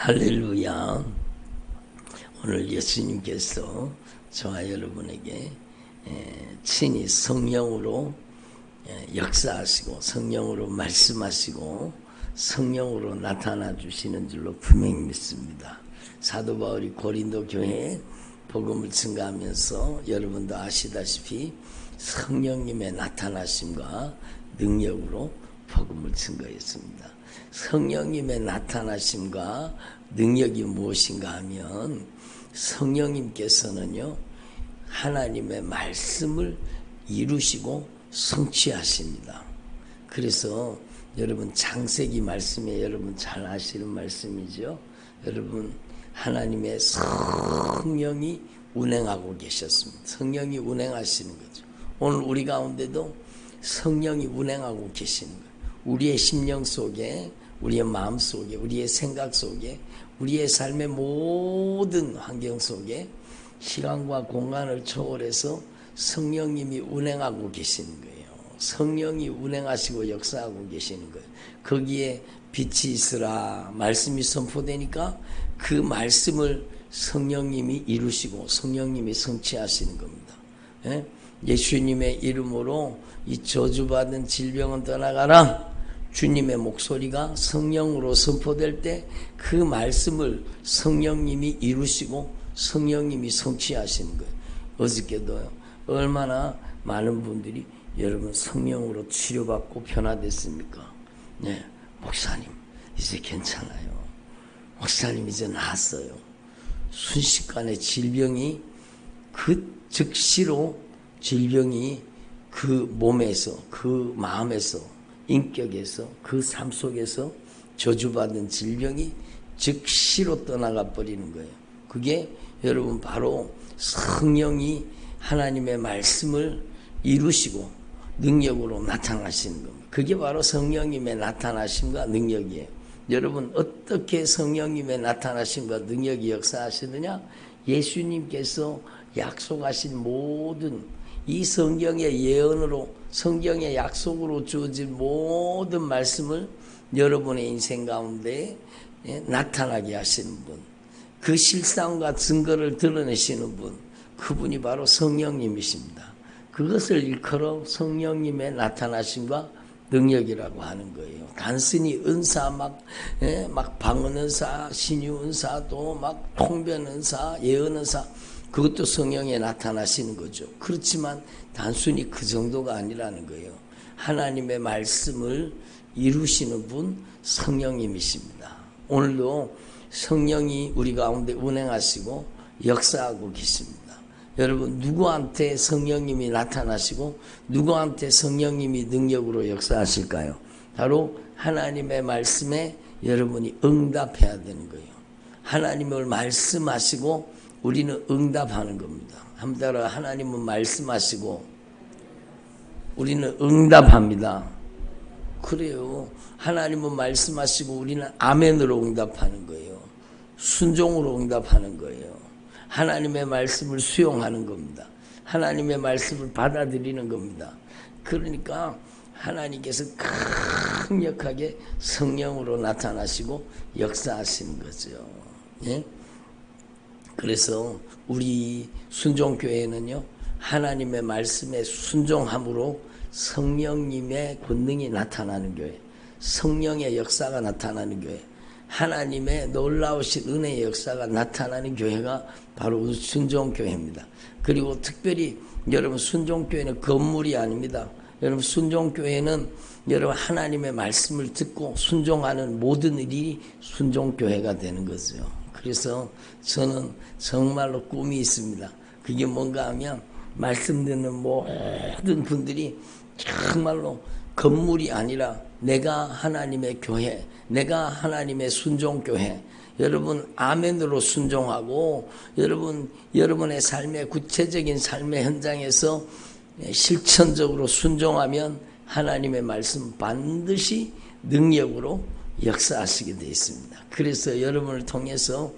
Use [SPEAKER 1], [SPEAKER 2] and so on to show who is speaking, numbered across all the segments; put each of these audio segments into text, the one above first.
[SPEAKER 1] 할렐루야. 오늘 예수님께서 저와 여러분에게 친히 성령으로 역사하시고 성령으로 말씀하시고 성령으로 나타나 주시는 줄로 분명히 믿습니다. 사도 바울이 고린도 교회에 복음을 증거하면서 여러분도 아시다시피 성령님의 나타나심과 능력으로 복음을 증거했습니다. 성령님의 나타나심과 능력이 무엇인가 하면 성령님께서는요 하나님의 말씀을 이루시고 성취하십니다. 그래서 여러분 창세기 말씀에 여러분 잘 아시는 말씀이죠. 여러분 하나님의 성령이 운행하고 계셨습니다. 성령이 운행하시는 거죠. 오늘 우리 가운데도 성령이 운행하고 계시는 거예요. 우리의 심령 속에, 우리의 마음 속에, 우리의 생각 속에, 우리의 삶의 모든 환경 속에 시간과 공간을 초월해서 성령님이 운행하고 계시는 거예요. 성령이 운행하시고 역사하고 계시는 거예요. 거기에 빛이 있으라 말씀이 선포되니까 그 말씀을 성령님이 이루시고 성령님이 성취하시는 겁니다. 예수님의 이름으로 이 저주받은 질병은 떠나가라. 주님의 목소리가 성령으로 선포될 때 그 말씀을 성령님이 이루시고 성령님이 성취하시는 거예요. 어저께도요. 얼마나 많은 분들이 여러분 성령으로 치료받고 변화됐습니까? 네, 목사님 이제 괜찮아요. 목사님 이제 나았어요. 순식간에 질병이 그 즉시로 질병이 그 몸에서 그 마음에서 인격에서 그 삶 속에서 저주받은 질병이 즉시로 떠나가 버리는 거예요. 그게 여러분 바로 성령이 하나님의 말씀을 이루시고 능력으로 나타나시는 겁니다. 그게 바로 성령님의 나타나심과 능력이에요. 여러분 어떻게 성령님의 나타나심과 능력이 역사하시느냐? 예수님께서 약속하신 모든 이 성경의 예언으로 성경의 약속으로 주어진 모든 말씀을 여러분의 인생 가운데 나타나게 하시는 분, 그 실상과 증거를 드러내시는 분, 그분이 바로 성령님이십니다. 그것을 일컬어 성령님의 나타나심과 능력이라고 하는 거예요. 단순히 은사 막 방언은사, 신유은사도 막 통변은사, 예언은사 그것도 성령에 나타나시는 거죠. 그렇지만 단순히 그 정도가 아니라는 거예요. 하나님의 말씀을 이루시는 분 성령님이십니다. 오늘도 성령이 우리 가운데 운행하시고 역사하고 계십니다. 여러분 누구한테 성령님이 나타나시고 누구한테 성령님이 능력으로 역사하실까요? 바로 하나님의 말씀에 여러분이 응답해야 되는 거예요. 하나님을 말씀하시고 우리는 응답하는 겁니다. 한번 따라 하나님은 말씀하시고 우리는 응답합니다. 그래요. 하나님은 말씀하시고 우리는 아멘으로 응답하는 거예요. 순종으로 응답하는 거예요. 하나님의 말씀을 수용하는 겁니다. 하나님의 말씀을 받아들이는 겁니다. 그러니까 하나님께서 강력하게 성령으로 나타나시고 역사하시는 거죠. 예? 그래서 우리 순종교회는요 하나님의 말씀에 순종함으로 성령님의 권능이 나타나는 교회, 성령의 역사가 나타나는 교회, 하나님의 놀라우신 은혜의 역사가 나타나는 교회가 바로 순종교회입니다. 그리고 특별히 여러분 순종교회는 건물이 아닙니다. 여러분 순종교회는 여러분 하나님의 말씀을 듣고 순종하는 모든 일이 순종교회가 되는 거죠. 그래서 저는 정말로 꿈이 있습니다. 그게 뭔가 하면 말씀 듣는 모든 분들이 정말로 건물이 아니라 내가 하나님의 교회, 내가 하나님의 순종교회, 여러분 아멘으로 순종하고 여러분의 삶의 구체적인 삶의 현장에서 실천적으로 순종하면 하나님의 말씀 반드시 능력으로 역사하시게 되어 있습니다. 그래서 여러분을 통해서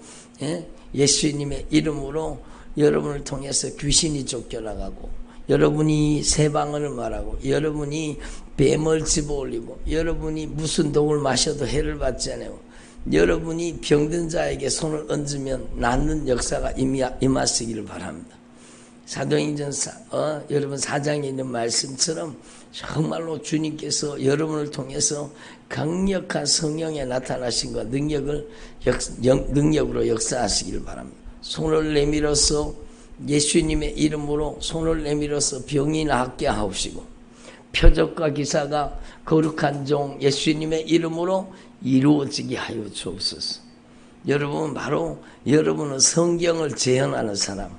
[SPEAKER 1] 예수님의 이름으로 여러분을 통해서 귀신이 쫓겨나가고 여러분이 새 방언을 말하고 여러분이 뱀을 집어올리고 여러분이 무슨 독을 마셔도 해를 받지 않아요. 여러분이 병든 자에게 손을 얹으면 낫는 역사가 임하시기를 바랍니다. 사도행전 여러분 4장에 있는 말씀처럼 정말로 주님께서 여러분을 통해서 강력한 성령의 나타나심과 능력으로 역사하시기를 바랍니다. 손을 내밀어서 예수님의 이름으로 손을 내밀어서 병이 낫게 하옵시고 표적과 기사가 거룩한 종 예수님의 이름으로 이루어지게 하여 주옵소서. 여러분 바로 여러분은 성경을 재현하는 사람,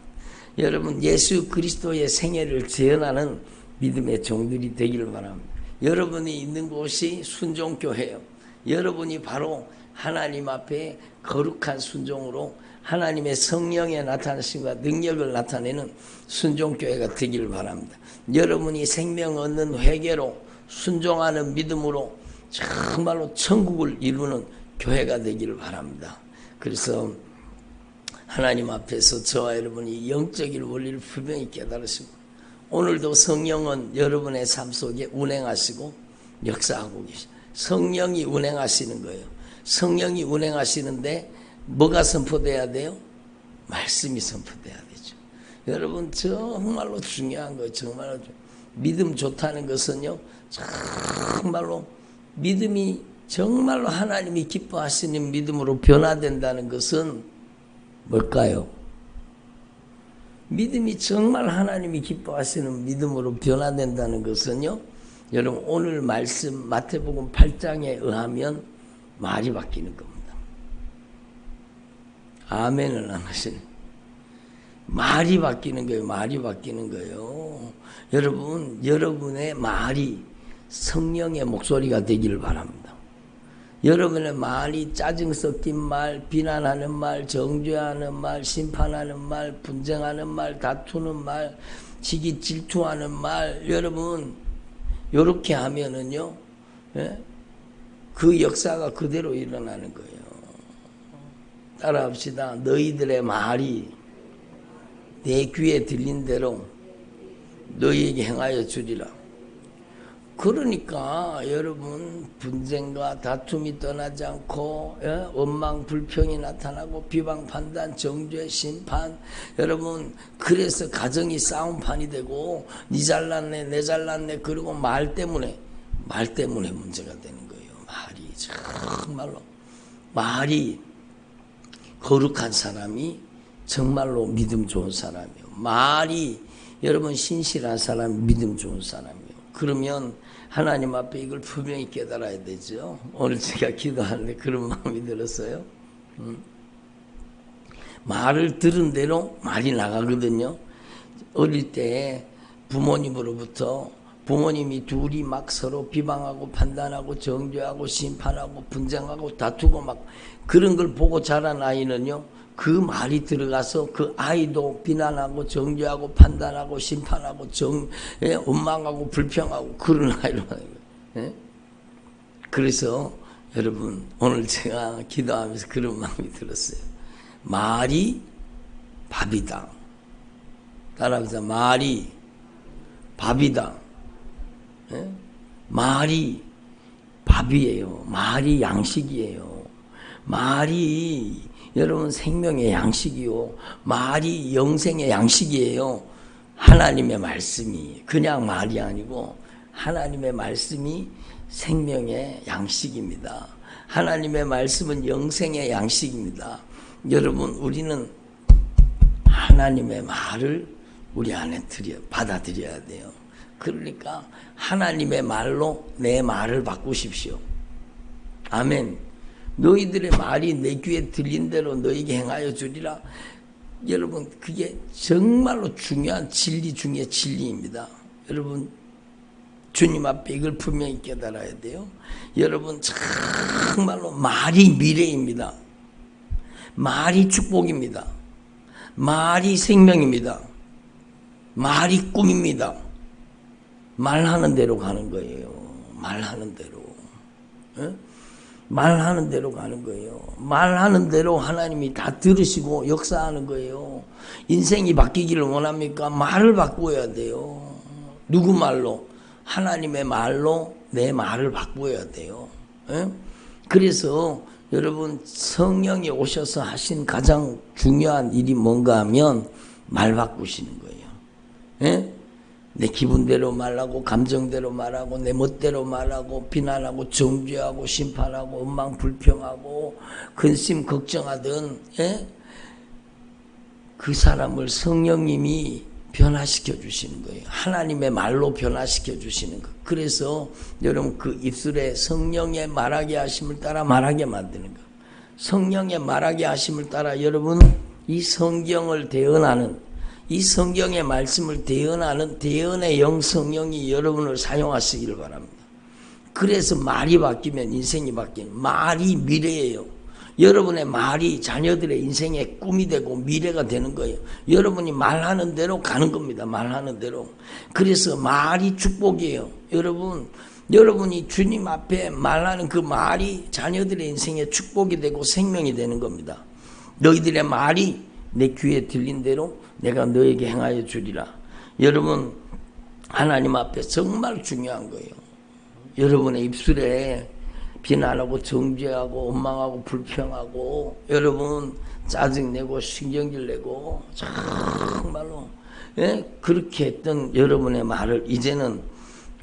[SPEAKER 1] 여러분 예수 그리스도의 생애를 재현하는 믿음의 종들이 되기를 바랍니다. 여러분이 있는 곳이 순종교회예요. 여러분이 바로 하나님 앞에 거룩한 순종으로 하나님의 성령의 나타나심과 능력을 나타내는 순종교회가 되기를 바랍니다. 여러분이 생명 얻는 회개로 순종하는 믿음으로 정말로 천국을 이루는 교회가 되기를 바랍니다. 그래서 하나님 앞에서 저와 여러분이 영적인 원리를 분명히 깨달으시고 오늘도 성령은 여러분의 삶 속에 운행하시고 역사하고 계십니다. 성령이 운행하시는 거예요. 성령이 운행하시는데 뭐가 선포돼야 돼요? 말씀이 선포돼야 되죠. 여러분 정말로 중요한 거예요. 정말로 믿음 좋다는 것은요. 정말로 믿음이 정말로 하나님이 기뻐하시는 믿음으로 변화된다는 것은 뭘까요? 믿음이 정말 하나님이 기뻐하시는 믿음으로 변화된다는 것은요. 여러분 오늘 말씀 마태복음 8장에 의하면 말이 바뀌는 겁니다. 아멘을 안 하시네. 말이 바뀌는 거예요. 말이 바뀌는 거예요. 여러분 여러분의 말이 성령의 목소리가 되기를 바랍니다. 여러분의 말이 짜증 섞인 말, 비난하는 말, 정죄하는 말, 심판하는 말, 분쟁하는 말, 다투는 말, 지기 질투하는 말, 여러분 요렇게 하면은요, 예? 그 역사가 그대로 일어나는 거예요. 따라합시다. 너희들의 말이 내 귀에 들린 대로 너희에게 행하여 주리라. 그러니까 여러분 분쟁과 다툼이 떠나지 않고 원망 불평이 나타나고 비방 판단 정죄 심판 여러분 그래서 가정이 싸움판이 되고 니 잘났네 내 잘났네 그리고 말 때문에 문제가 되는 거예요. 말이 정말로 말이 거룩한 사람이 정말로 믿음 좋은 사람이에요. 말이 여러분 신실한 사람 믿음 좋은 사람이에요. 그러면 하나님 앞에 이걸 분명히 깨달아야 되죠. 오늘 제가 기도하는데 그런 마음이 들었어요. 말을 들은 대로 말이 나가거든요. 어릴 때 부모님으로부터 부모님이 둘이 막 서로 비방하고 판단하고 정죄하고 심판하고 분쟁하고 다투고 막 그런 걸 보고 자란 아이는요. 그 말이 들어가서 그 아이도 비난하고 정죄하고 판단하고 심판하고 원망하고 불평하고 그런 아이로 하는 거예요. 그래서 여러분 오늘 제가 기도하면서 그런 마음이 들었어요. 말이 밥이다. 따라하면서 말이 밥이다. 말이 밥이에요. 말이 양식이에요. 말이 여러분 생명의 양식이요. 말이 영생의 양식이에요. 하나님의 말씀이 그냥 말이 아니고 하나님의 말씀이 생명의 양식입니다. 하나님의 말씀은 영생의 양식입니다. 여러분 우리는 하나님의 말을 우리 안에 받아들여야 돼요. 그러니까 하나님의 말로 내 말을 바꾸십시오. 아멘. 너희들의 말이 내 귀에 들린 대로 너희에게 행하여 주리라. 여러분 그게 정말로 중요한 진리 중에 진리입니다. 여러분 주님 앞에 이걸 분명히 깨달아야 돼요. 여러분 정말로 말이 미래입니다. 말이 축복입니다. 말이 생명입니다. 말이 꿈입니다. 말하는 대로 가는 거예요. 말하는 대로. 말하는 대로 가는 거예요. 말하는 대로 하나님이 다 들으시고 역사하는 거예요. 인생이 바뀌기를 원합니까? 말을 바꾸어야 돼요. 누구 말로? 하나님의 말로 내 말을 바꾸어야 돼요. 그래서 여러분 성령이 오셔서 하신 가장 중요한 일이 뭔가 하면 말 바꾸시는 거예요. 예? 내 기분대로 말하고 감정대로 말하고 내 멋대로 말하고 비난하고 정죄하고 심판하고 원망 불평하고 근심 걱정하던 그 사람을 성령님이 변화시켜 주시는 거예요. 하나님의 말로 변화시켜 주시는 거예요. 그래서 여러분 그 입술에 성령의 말하게 하심을 따라 말하게 만드는 거예요. 성령의 말하게 하심을 따라 여러분 이 성경을 대언하는, 이 성경의 말씀을 대언하는 대언의 영 성령이 여러분을 사용하시기를 바랍니다. 그래서 말이 바뀌면 인생이 바뀌는, 말이 미래예요. 여러분의 말이 자녀들의 인생의 꿈이 되고 미래가 되는 거예요. 여러분이 말하는 대로 가는 겁니다. 말하는 대로. 그래서 말이 축복이에요. 여러분이 주님 앞에 말하는 그 말이 자녀들의 인생의 축복이 되고 생명이 되는 겁니다. 너희들의 말이 내 귀에 들린 대로 내가 너에게 행하여 주리라. 여러분 하나님 앞에 정말 중요한 거예요. 여러분의 입술에 비난하고 정죄하고 원망하고 불평하고 여러분 짜증내고 신경질내고 정말로 그렇게 했던 여러분의 말을 이제는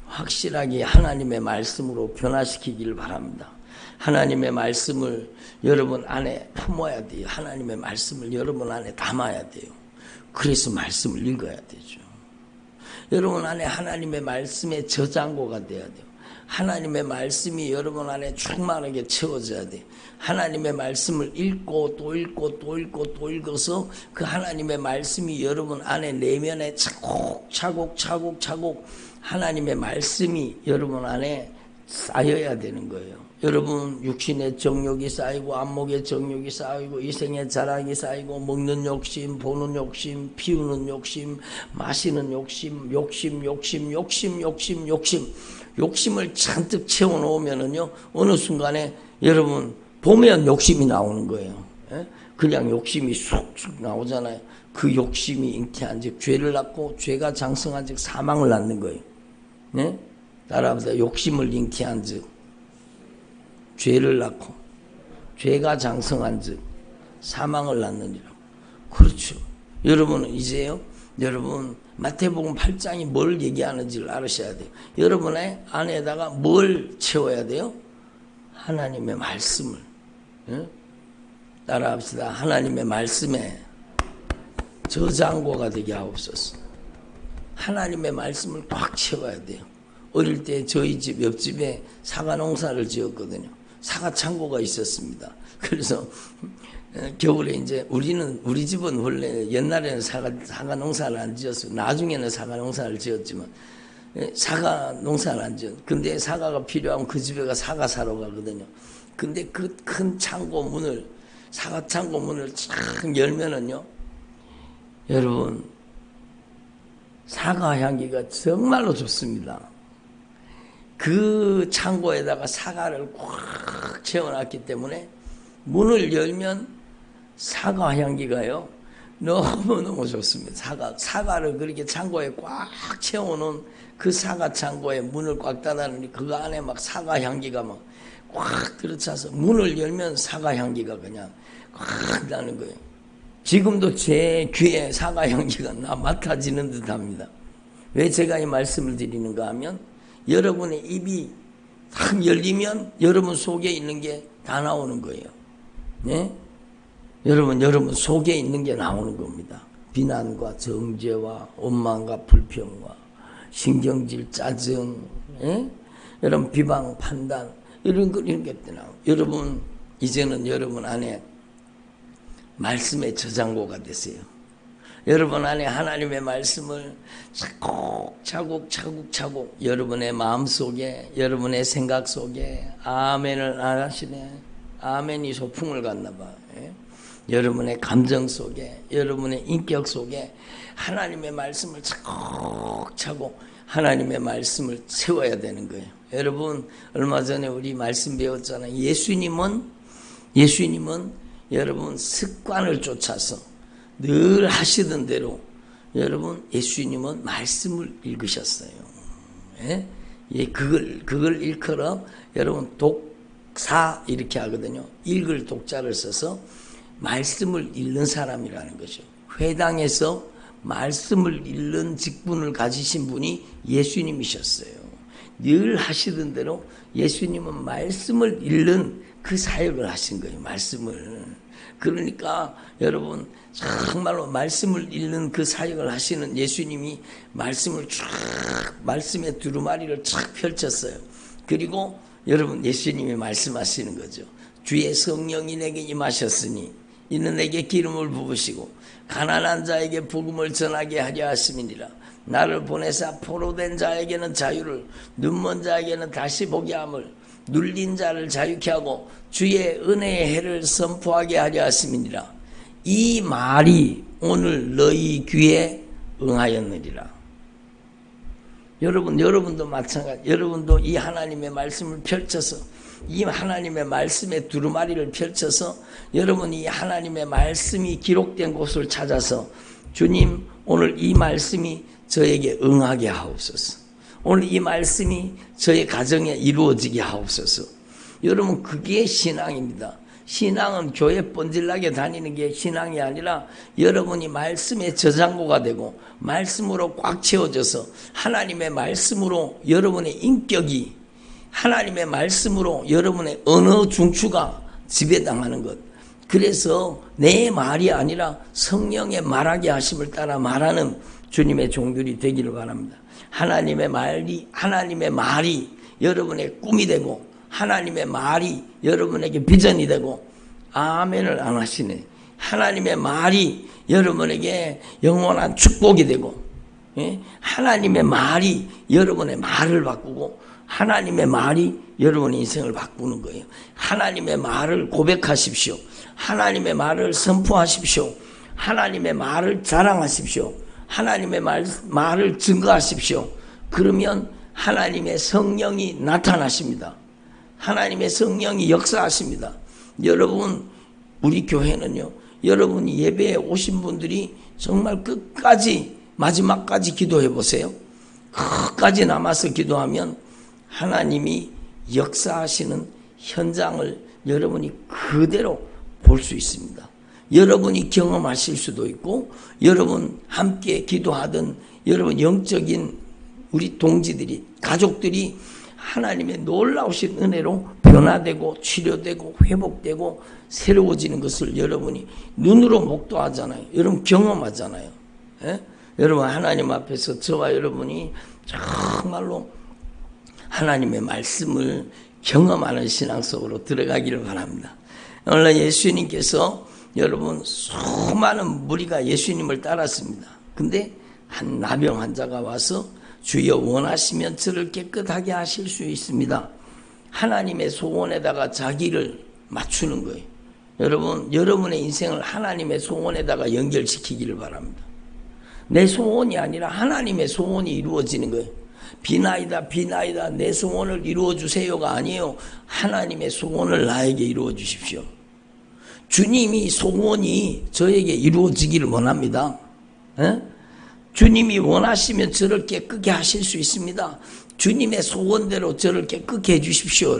[SPEAKER 1] 확실하게 하나님의 말씀으로 변화시키기를 바랍니다. 하나님의 말씀을 여러분 안에 품어야 돼요. 하나님의 말씀을 여러분 안에 담아야 돼요. 그래서 말씀을 읽어야 되죠. 여러분 안에 하나님의 말씀의 저장고가 돼야 돼요. 하나님의 말씀이 여러분 안에 충만하게 채워져야 돼. 하나님의 말씀을 읽고 또 읽고 또 읽고 또 읽어서 그 하나님의 말씀이 여러분 안에 내면에 차곡차곡 하나님의 말씀이 여러분 안에 쌓여야 되는 거예요. 여러분 육신의 정욕이 쌓이고 안목의 정욕이 쌓이고 이생의 자랑이 쌓이고 먹는 욕심, 보는 욕심, 피우는 욕심, 마시는 욕심을 잔뜩 채워놓으면은요 어느 순간에 여러분 보면 욕심이 나오는 거예요. 그냥 욕심이 쑥쑥 나오잖아요. 그 욕심이 잉태한즉 죄를 낳고 죄가 장성한즉 사망을 낳는 거예요. 따라합니다. 욕심을 잉태한즉 죄를 낳고 죄가 장성한즉 사망을 낳느니라. 그렇죠. 여러분은 이제요. 여러분 마태복음 8장이 뭘 얘기하는지를 알으셔야 돼요. 여러분의 안에다가 뭘 채워야 돼요? 하나님의 말씀을. 따라합시다. 하나님의 말씀에 저장고가 되게 하옵소서. 하나님의 말씀을 꽉 채워야 돼요. 어릴 때 저희 집 옆집에 사과 농사를 지었거든요. 사과 창고가 있었습니다. 그래서 겨울에 이제 우리 집은 원래 옛날에는 사과 농사를 안 지었어요. 나중에는 사과 농사를 지었지만 사과 농사를 안 지었어요. 근데 사과가 필요하면 그 집에 가 사과 사러 가거든요. 근데 그 큰 창고 문을, 사과 창고 문을 쫙 열면은요, 여러분 사과 향기가 정말로 좋습니다. 그 창고에다가 사과를 꽉 채워놨기 때문에 문을 열면 사과 향기가요 너무너무 좋습니다. 사과를 그렇게 창고에 꽉 채워놓은 그 사과 창고에 문을 꽉 닫아놓으니 그 안에 막 사과 향기가 막 꽉 들어차서 문을 열면 사과 향기가 그냥 꽉 나는 거예요. 지금도 제 귀에 사과 향기가 맡아지는 듯 합니다. 왜 제가 이 말씀을 드리는가 하면 여러분의 입이 탁 열리면 여러분 속에 있는 게 다 나오는 거예요. 네? 여러분 속에 있는 게 나오는 겁니다. 비난과 정죄와 원망과 불평과 신경질, 짜증, 여러분 비방, 판단 이런 게 나와요. 여러분 이제는 여러분 안에 말씀의 저장고가 되세요. 여러분 안에 하나님의 말씀을 차곡 여러분의 마음속에, 여러분의 생각 속에 아멘을 안 하시네. 아멘이 소풍을 갔나 봐. 여러분의 감정 속에, 여러분의 인격 속에 하나님의 말씀을 차곡 하나님의 말씀을 채워야 되는 거예요. 여러분 얼마 전에 우리 말씀 배웠잖아요. 예수님은 여러분 습관을 쫓아서 늘 하시던 대로 여러분 예수님은 말씀을 읽으셨어요. 그걸 일컬어 여러분 사 이렇게 하거든요. 읽을 독자를 써서 말씀을 읽는 사람이라는 거죠. 회당에서 말씀을 읽는 직분을 가지신 분이 예수님이셨어요. 늘 하시던 대로 예수님은 말씀을 읽는 그 사역을 하신 거예요. 말씀을. 그러니까 여러분 정말로 말씀을 읽는 그 사역을 하시는 예수님이 말씀을 쫙 말씀의 두루마리를 쫙 펼쳤어요. 그리고 여러분 예수님이 말씀하시는 거죠. 주의 성령이 내게 임하셨으니 이는 내게 기름을 부으시고 가난한 자에게 복음을 전하게 하려 하심이니라. 나를 보내사 포로된 자에게는 자유를, 눈먼 자에게는 다시 보게 함을, 눌린 자를 자유케 하고 주의 은혜의 해를 선포하게 하려 하심이니라. 이 말이 오늘 너희 귀에 응하였느니라. 여러분도 마찬가지. 여러분도 이 하나님의 말씀을 펼쳐서 이 하나님의 말씀의 두루마리를 펼쳐서 여러분이 하나님의 말씀이 기록된 곳을 찾아서 주님 오늘 이 말씀이 저에게 응하게 하옵소서. 오늘 이 말씀이 저의 가정에 이루어지게 하옵소서. 여러분 그게 신앙입니다. 신앙은 교회 번질나게 다니는 게 신앙이 아니라 여러분이 말씀의 저장고가 되고 말씀으로 꽉 채워져서 하나님의 말씀으로 여러분의 인격이 하나님의 말씀으로 여러분의 언어 중추가 지배당하는 것. 그래서 내 말이 아니라 성령의 말하게 하심을 따라 말하는 주님의 종들이 되기를 바랍니다. 하나님의 말이 여러분의 꿈이 되고 하나님의 말이 여러분에게 비전이 되고 아멘을 안 하시네. 하나님의 말이 여러분에게 영원한 축복이 되고 하나님의 말이 여러분의 말을 바꾸고 하나님의 말이 여러분의 인생을 바꾸는 거예요. 하나님의 말을 고백하십시오. 하나님의 말을 선포하십시오. 하나님의 말을 자랑하십시오. 하나님의 말을 증거하십시오. 그러면 하나님의 성령이 나타나십니다. 하나님의 성령이 역사하십니다. 여러분 우리 교회는요, 여러분이 예배에 오신 분들이 정말 끝까지 마지막까지 기도해 보세요. 끝까지 남아서 기도하면 하나님이 역사하시는 현장을 여러분이 그대로 볼 수 있습니다. 여러분이 경험하실 수도 있고 여러분 함께 기도하던 여러분 영적인 우리 동지들이 가족들이 하나님의 놀라우신 은혜로 변화되고 치료되고 회복되고 새로워지는 것을 여러분이 눈으로 목도하잖아요. 여러분 경험하잖아요. 예? 여러분 하나님 앞에서 저와 여러분이 정말로 하나님의 말씀을 경험하는 신앙 속으로 들어가기를 바랍니다. 오늘 예수님께서 여러분 수많은 무리가 예수님을 따랐습니다. 근데 한 나병 환자가 와서 주여 원하시면 저를 깨끗하게 하실 수 있습니다. 하나님의 소원에다가 자기를 맞추는 거예요. 여러분 여러분의 인생을 하나님의 소원에다가 연결시키기를 바랍니다. 내 소원이 아니라 하나님의 소원이 이루어지는 거예요. 비나이다 비나이다 내 소원을 이루어 주세요가 아니에요. 하나님의 소원을 나에게 이루어 주십시오. 주님이 소원이 저에게 이루어지기를 원합니다. 에? 주님이 원하시면 저를 깨끗게 하실 수 있습니다. 주님의 소원대로 저를 깨끗게 해 주십시오.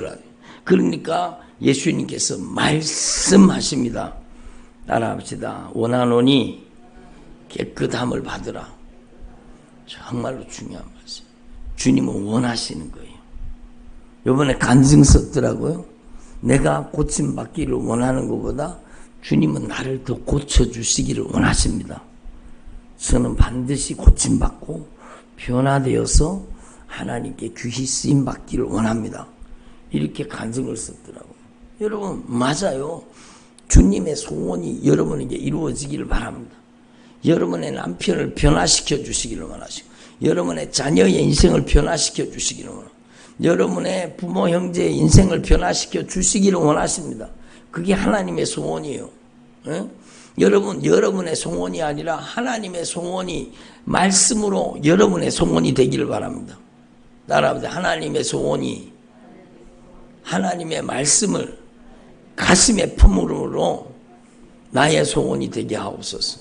[SPEAKER 1] 그러니까 예수님께서 말씀하십니다. 따라합시다. 원하노니 깨끗함을 받으라. 정말로 중요한 말씀. 주님은 원하시는 거예요. 이번에 간증 썼더라고요. 내가 고침받기를 원하는 것보다 주님은 나를 더 고쳐주시기를 원하십니다. 저는 반드시 고침받고 변화되어서 하나님께 귀히 쓰임받기를 원합니다. 이렇게 간증을 썼더라고요. 여러분 맞아요. 주님의 소원이 여러분에게 이루어지기를 바랍니다. 여러분의 남편을 변화시켜 주시기를 원하시고 여러분의 자녀의 인생을 변화시켜 주시기를 원합니다. 여러분의 부모 형제의 인생을 변화시켜 주시기를 원하십니다. 그게 하나님의 소원이에요. 에? 여러분의 소원이 아니라 하나님의 소원이 말씀으로 여러분의 소원이 되기를 바랍니다. 따라합니다. 하나님의 소원이 하나님의 말씀을 가슴에 품음으로 나의 소원이 되게 하옵소서.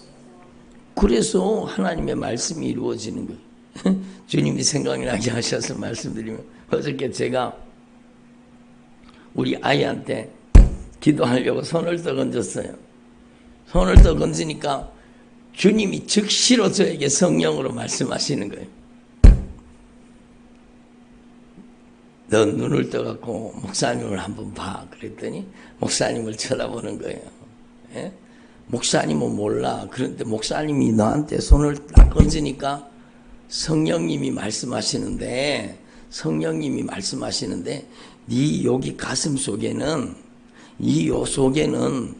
[SPEAKER 1] 그래서 하나님의 말씀이 이루어지는 거예요. 주님이 생각나게 하셔서 말씀드리면 어저께 제가 우리 아이한테 기도하려고 손을 떠 건졌어요. 손을 떠 건지니까 주님이 즉시로 저에게 성령으로 말씀하시는 거예요. 너 눈을 떠갖고 목사님을 한번 봐. 그랬더니 목사님을 쳐다보는 거예요. 예? 목사님은 몰라. 그런데 목사님이 너한테 손을 딱 건지니까 성령님이 말씀하시는데 네 여기 가슴 속에는 이 요 속에는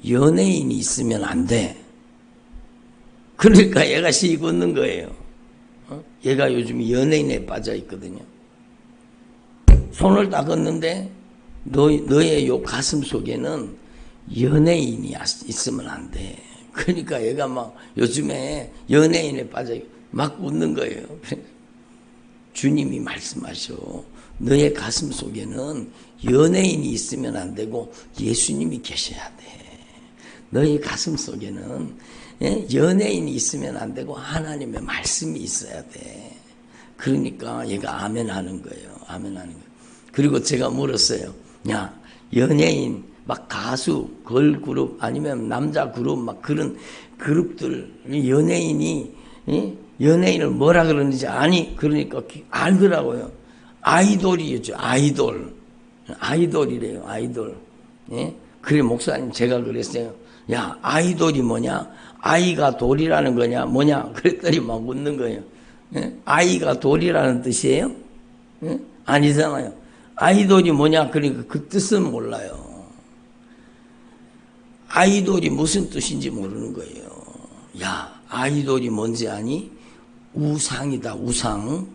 [SPEAKER 1] 연예인이 있으면 안 돼. 그러니까 얘가 씩 웃는 거예요. 얘가 요즘 연예인에 빠져 있거든요. 손을 딱 걷는데 너의 요 가슴 속에는 연예인이 있으면 안 돼. 그러니까 얘가 막 요즘에 연예인에 빠져 막 웃는 거예요. 주님이 말씀하셔. 너의 가슴 속에는 연예인이 있으면 안 되고 예수님이 계셔야 돼. 너의 가슴 속에는 연예인이 있으면 안 되고 하나님의 말씀이 있어야 돼. 그러니까 얘가 아멘 하는 거예요. 아멘 하는 거예요. 그리고 제가 물었어요. 야, 연예인, 막 가수, 걸그룹, 아니면 남자 그룹, 막 그런 그룹들, 연예인을 뭐라 그러는지 아니? 그러니까 알더라고요. 아이돌이죠, 아이돌. 아이돌이래요, 아이돌. 예? 그래, 목사님, 제가 그랬어요. 야, 아이돌이 뭐냐? 아이가 돌이라는 거냐? 뭐냐? 그랬더니 막 웃는 거예요. 예? 아이가 돌이라는 뜻이에요? 예? 아니잖아요. 아이돌이 뭐냐? 그러니까 그 뜻은 몰라요. 아이돌이 무슨 뜻인지 모르는 거예요. 야, 아이돌이 뭔지 아니? 우상이다, 우상.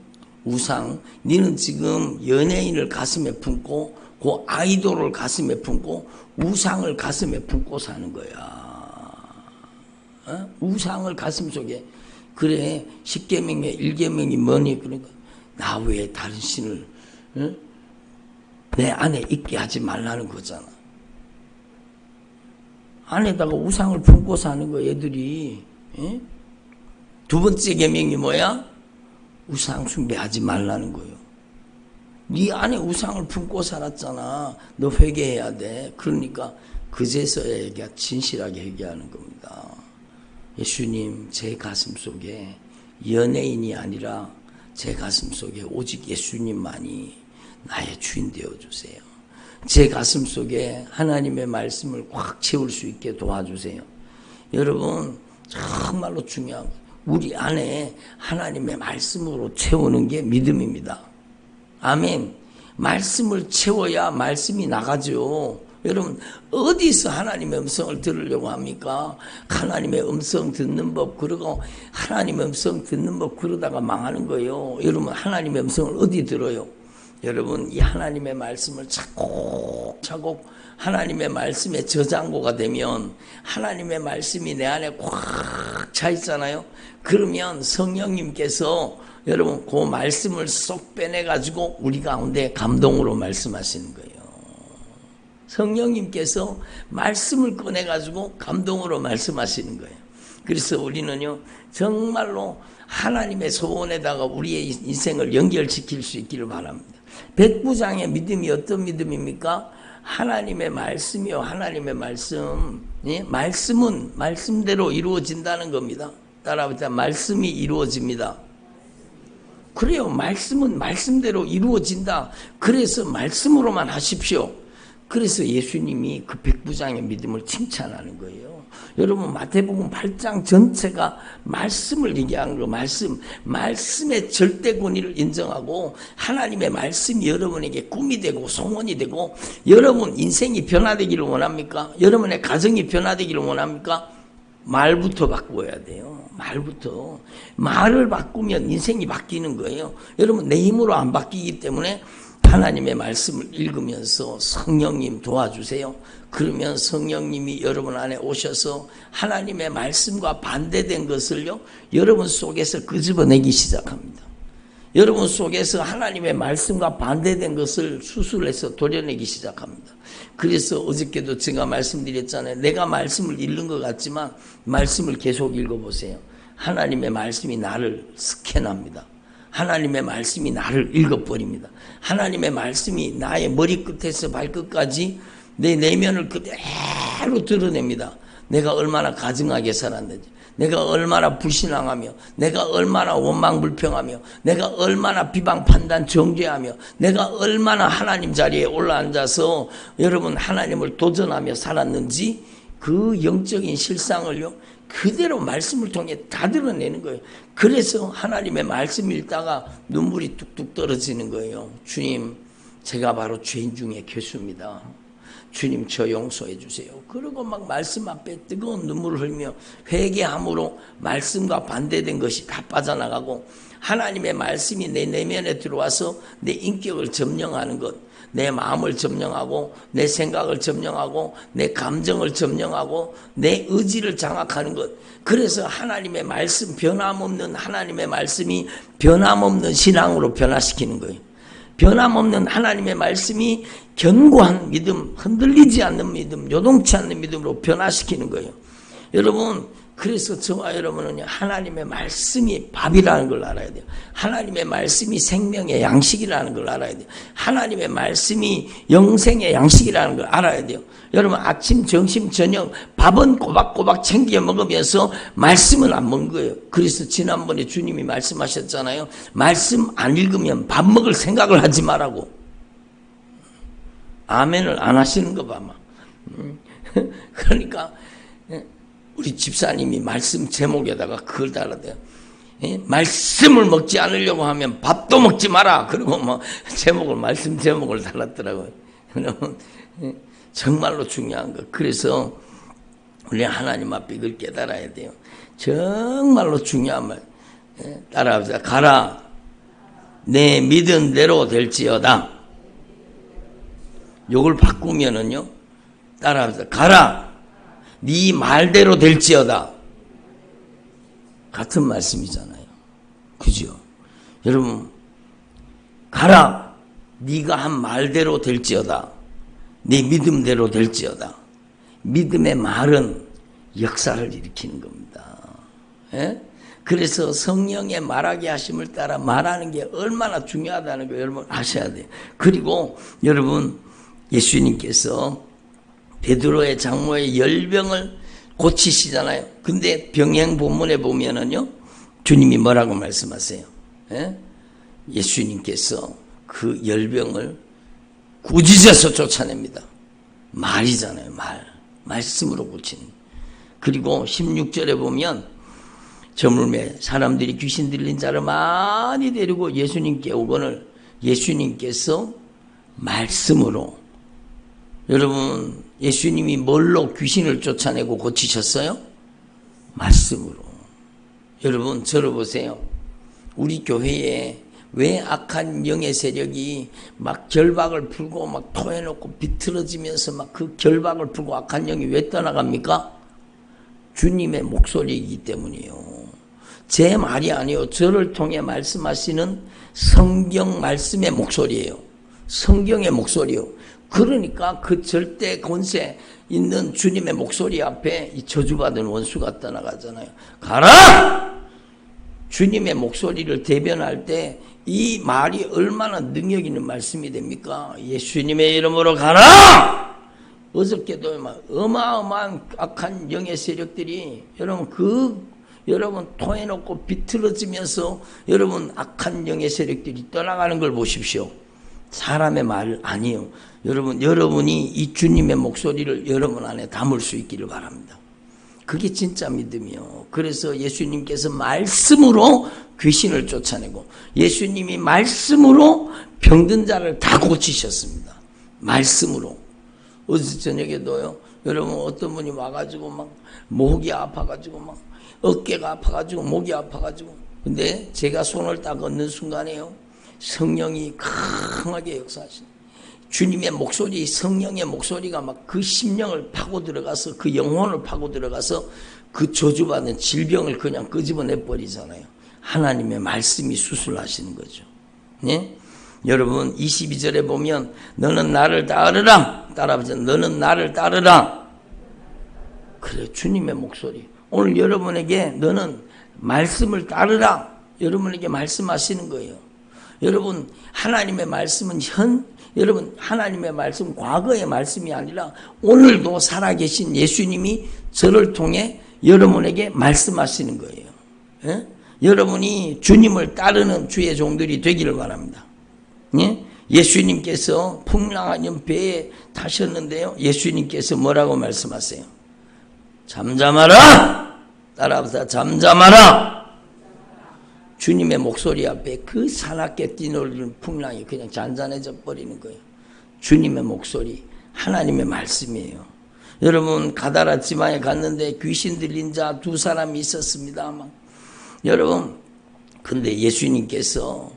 [SPEAKER 1] 니는 지금 연예인을 가슴에 품고 그 아이돌을 가슴에 품고 우상을 가슴에 품고 사는 거야. 우상을 가슴 속에. 그래, 10계명의 1계명이 뭐니? 그러니까 나 외에 다른 신을 내 안에 있게 하지 말라는 거잖아. 안에다가 우상을 품고 사는 거야, 애들이. 예? 두 번째 계명이 뭐야? 우상 숭배하지 말라는 거예요. 네 안에 우상을 품고 살았잖아. 너 회개해야 돼. 그러니까 그제서야 얘가 진실하게 회개하는 겁니다. 예수님, 제 가슴 속에 연예인이 아니라 제 가슴 속에 오직 예수님만이 나의 주인 되어주세요. 제 가슴 속에 하나님의 말씀을 꽉 채울 수 있게 도와주세요. 여러분, 정말로 중요한 거예요. 우리 안에 하나님의 말씀으로 채우는 게 믿음입니다. 아멘. 말씀을 채워야 말씀이 나가죠. 여러분, 어디서 하나님의 음성을 들으려고 합니까? 하나님의 음성 듣는 법, 그러고 하나님의 음성 듣는 법 그러다가 망하는 거예요. 여러분, 하나님의 음성을 어디 들어요? 여러분, 이 하나님의 말씀을 차곡차곡 하나님의 말씀의 저장고가 되면 하나님의 말씀이 내 안에 꽉 차 있잖아요. 그러면 성령님께서 여러분 그 말씀을 쏙 빼내가지고 우리 가운데 감동으로 말씀하시는 거예요. 성령님께서 말씀을 꺼내가지고 감동으로 말씀하시는 거예요. 그래서 우리는요 정말로 하나님의 소원에다가 우리의 인생을 연결시킬 수 있기를 바랍니다. 백부장의 믿음이 어떤 믿음입니까? 하나님의 말씀이요. 하나님의 말씀. 예? 말씀은 말씀대로 이루어진다는 겁니다. 따라합니다. 말씀이 이루어집니다. 그래요. 말씀은 말씀대로 이루어진다. 그래서 말씀으로만 하십시오. 그래서 예수님이 그 백부장의 믿음을 칭찬하는 거예요. 여러분 마태복음 8장 전체가 말씀을 얘기하는 거, 말씀의 절대 권위를 인정하고 하나님의 말씀이 여러분에게 꿈이 되고 소원이 되고 여러분 인생이 변화되기를 원합니까? 여러분의 가정이 변화되기를 원합니까? 말부터 바꾸어야 돼요. 말을 바꾸면 인생이 바뀌는 거예요. 여러분 내 힘으로 안 바뀌기 때문에 하나님의 말씀을 읽으면서 성령님 도와주세요. 그러면 성령님이 여러분 안에 오셔서 하나님의 말씀과 반대된 것을요 여러분 속에서 끄집어내기 시작합니다. 여러분 속에서 하나님의 말씀과 반대된 것을 수술해서 도려내기 시작합니다. 그래서 어저께도 제가 말씀드렸잖아요. 내가 말씀을 읽는 것 같지만 말씀을 계속 읽어보세요. 하나님의 말씀이 나를 스캔합니다. 하나님의 말씀이 나를 읽어버립니다. 하나님의 말씀이 나의 머리끝에서 발끝까지 내 내면을 그대로 드러냅니다. 내가 얼마나 가증하게 살았는지, 내가 얼마나 불신앙하며, 내가 얼마나 원망불평하며, 내가 얼마나 비방 판단 정죄하며, 내가 얼마나 하나님 자리에 올라앉아서 여러분 하나님을 도전하며 살았는지 그 영적인 실상을요 그대로 말씀을 통해 다 드러내는 거예요. 그래서 하나님의 말씀 읽다가 눈물이 뚝뚝 떨어지는 거예요. 주님, 제가 바로 죄인 중에 괴수입니다. 주님, 저 용서해 주세요. 그러고 막 말씀 앞에 뜨거운 눈물을 흘며 회개함으로 말씀과 반대된 것이 다 빠져나가고, 하나님의 말씀이 내 내면에 들어와서 내 인격을 점령하는 것, 내 마음을 점령하고, 내 생각을 점령하고, 내 감정을 점령하고, 내 의지를 장악하는 것. 그래서 하나님의 말씀, 변함없는 하나님의 말씀이 변함없는 신앙으로 변화시키는 거예요. 변함없는 하나님의 말씀이 견고한 믿음, 흔들리지 않는 믿음, 요동치 않는 믿음으로 변화시키는 거예요. 여러분, 그래서 저와 여러분은 하나님의 말씀이 밥이라는 걸 알아야 돼요. 하나님의 말씀이 생명의 양식이라는 걸 알아야 돼요. 하나님의 말씀이 영생의 양식이라는 걸 알아야 돼요. 여러분, 아침, 점심, 저녁 밥은 꼬박꼬박 챙겨 먹으면서 말씀은 안 먹는 거예요. 그래서 지난번에 주님이 말씀하셨잖아요. 말씀 안 읽으면 밥 먹을 생각을 하지 말라고. 아멘을 안 하시는 거 봐. 그러니까 우리 집사님이 말씀 제목에다가 그걸 달아대요. 말씀을 먹지 않으려고 하면 밥도 먹지 마라. 그리고 뭐 제목을, 말씀 제목을 달았더라고요. 그러면 정말로 중요한 거. 그래서 우리 하나님 앞에 이걸 깨달아야 돼요. 정말로 중요한 말. 따라합시다. 가라. 내 믿은 대로 될지어다. 요걸 바꾸면은요. 따라합시다. 가라. 네 말대로 될지어다. 같은 말씀이잖아요. 그죠? 여러분, 가라. 네가 한 말대로 될지어다. 네 믿음대로 될지어다. 믿음의 말은 역사를 일으키는 겁니다. 예? 그래서 성령의 말하게 하심을 따라 말하는 게 얼마나 중요하다는 거 여러분 아셔야 돼요. 그리고 여러분, 예수님께서 베드로의 장모의 열병을 고치시잖아요. 근데 병행 본문에 보면은요, 주님이 뭐라고 말씀하세요? 예? 예수님께서 그 열병을 꾸짖어서 쫓아냅니다. 말이잖아요, 말. 말씀으로 고치는. 그리고 16절에 보면 저물매 사람들이 귀신 들린 자를 많이 데리고 예수님께 오거늘 예수님께서 말씀으로, 여러분, 예수님이 뭘로 귀신을 쫓아내고 고치셨어요? 말씀으로. 여러분, 저를 보세요. 우리 교회에 왜 악한 영의 세력이 막 결박을 풀고 막 토해놓고 비틀어지면서 막 그 결박을 풀고 악한 영이 왜 떠나갑니까? 주님의 목소리이기 때문이에요. 제 말이 아니에요. 저를 통해 말씀하시는 성경 말씀의 목소리예요. 성경의 목소리요. 그러니까 그 절대 권세 있는 주님의 목소리 앞에 이 저주받은 원수가 떠나가잖아요. 가라! 주님의 목소리를 대변할 때 이 말이 얼마나 능력 있는 말씀이 됩니까? 예수님의 이름으로 가라! 어저께도 어마어마한 악한 영의 세력들이 여러분 토해놓고 비틀어지면서 여러분 악한 영의 세력들이 떠나가는 걸 보십시오. 사람의 말 아니에요. 여러분이 이 주님의 목소리를 여러분 안에 담을 수 있기를 바랍니다. 그게 진짜 믿음이요. 그래서 예수님께서 말씀으로 귀신을 쫓아내고 예수님이 말씀으로 병든 자를 다 고치셨습니다. 말씀으로. 어제 저녁에도요. 여러분 어떤 분이 와가지고 막 목이 아파가지고 막 어깨가 아파가지고 목이 아파가지고, 근데 제가 손을 딱 얹는 순간에요. 성령이 강하게 역사하시네. 주님의 목소리, 성령의 목소리가 막 그 심령을 파고 들어가서 그 영혼을 파고 들어가서 그 저주받은 질병을 그냥 끄집어내 버리잖아요. 하나님의 말씀이 수술하시는 거죠. 네? 여러분 22절에 보면 너는 나를 따르라. 따라하자. 너는 나를 따르라. 그래, 주님의 목소리. 오늘 여러분에게 너는 말씀을 따르라. 여러분에게 말씀하시는 거예요. 여러분, 하나님의 말씀은 여러분, 하나님의 말씀, 과거의 말씀이 아니라 오늘도 살아계신 예수님이 저를 통해 여러분에게 말씀하시는 거예요. 예? 여러분이 주님을 따르는 주의 종들이 되기를 바랍니다. 예? 예수님께서 풍랑한 배에 타셨는데요. 예수님께서 뭐라고 말씀하세요? 잠잠하라! 따라합시다. 잠잠하라! 주님의 목소리 앞에 그 사납게 뛰놀리는 풍랑이 그냥 잔잔해져 버리는 거예요. 주님의 목소리, 하나님의 말씀이에요. 여러분, 가다라 지방에 갔는데 귀신 들린 자 2사람이 있었습니다. 여러분, 근데 예수님께서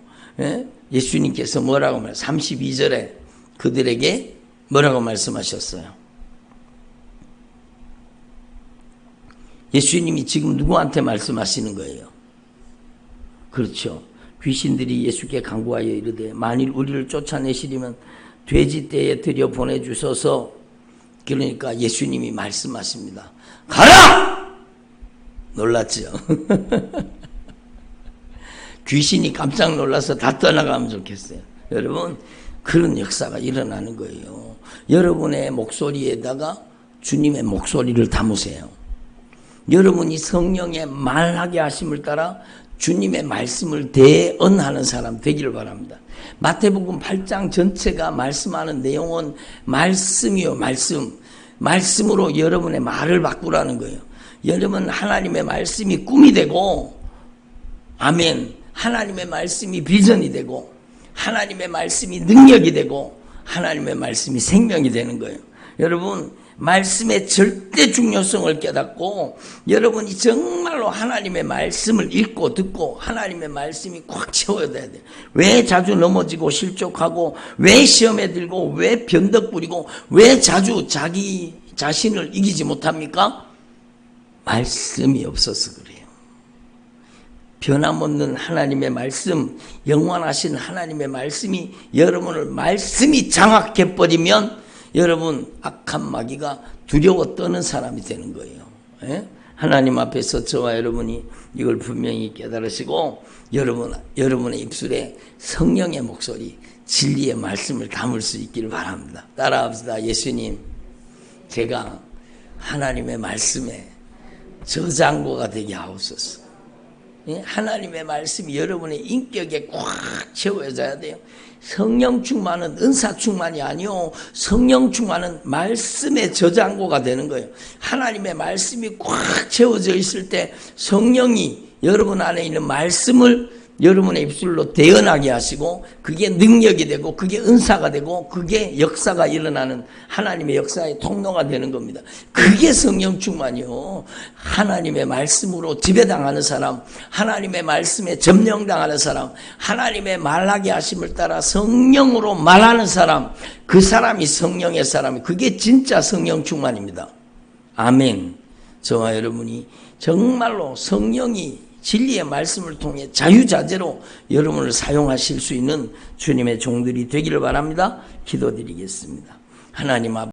[SPEAKER 1] 뭐라고 말해요? 32절에 그들에게 뭐라고 말씀하셨어요? 예수님이 지금 누구한테 말씀하시는 거예요? 그렇죠. 귀신들이 예수께 간구하여 이르되 만일 우리를 쫓아내시려면 돼지떼에 들여 보내주소서. 그러니까 예수님이 말씀하십니다. 가라! 놀랐죠? 귀신이 깜짝 놀라서 다 떠나가면 좋겠어요. 여러분, 그런 역사가 일어나는 거예요. 여러분의 목소리에다가 주님의 목소리를 담으세요. 여러분이 성령의 말하게 하심을 따라 주님의 말씀을 대언하는 사람 되기를 바랍니다. 마태복음 8장 전체가 말씀하는 내용은 말씀이요, 말씀. 말씀으로 여러분의 말을 바꾸라는 거예요. 여러분, 하나님의 말씀이 꿈이 되고, 아멘. 하나님의 말씀이 비전이 되고, 하나님의 말씀이 능력이 되고, 하나님의 말씀이 생명이 되는 거예요. 여러분, 말씀의 절대 중요성을 깨닫고 여러분이 정말로 하나님의 말씀을 읽고 듣고 하나님의 말씀이 꽉 채워야 돼요. 왜 자주 넘어지고 실족하고 왜 시험에 들고 왜 변덕 부리고 왜 자주 자기 자신을 이기지 못합니까? 말씀이 없어서 그래요. 변함없는 하나님의 말씀, 영원하신 하나님의 말씀이 여러분을 말씀이 장악해버리면 여러분 악한 마귀가 두려워 떠는 사람이 되는 거예요. 예? 하나님 앞에서 저와 여러분이 이걸 분명히 깨달으시고 여러분의 입술에 성령의 목소리, 진리의 말씀을 담을 수 있기를 바랍니다. 따라합시다. 예수님, 제가 하나님의 말씀에 저장고가 되게 하옵소서. 예? 하나님의 말씀이 여러분의 인격에 꽉 채워져야 돼요. 성령 충만은 은사 충만이 아니요, 성령 충만은 말씀의 저장고가 되는 거예요. 하나님의 말씀이 꽉 채워져 있을 때 성령이 여러분 안에 있는 말씀을 여러분의 입술로 대언하게 하시고 그게 능력이 되고 그게 은사가 되고 그게 역사가 일어나는 하나님의 역사의 통로가 되는 겁니다. 그게 성령 충만이요. 하나님의 말씀으로 지배당하는 사람, 하나님의 말씀에 점령당하는 사람, 하나님의 말하게 하심을 따라 성령으로 말하는 사람, 그 사람이 성령의 사람, 그게 진짜 성령 충만입니다. 아멘. 저와 여러분이 정말로 성령이 진리의 말씀을 통해 자유자재로 여러분을 사용하실 수 있는 주님의 종들이 되기를 바랍니다. 기도드리겠습니다. 하나님 앞에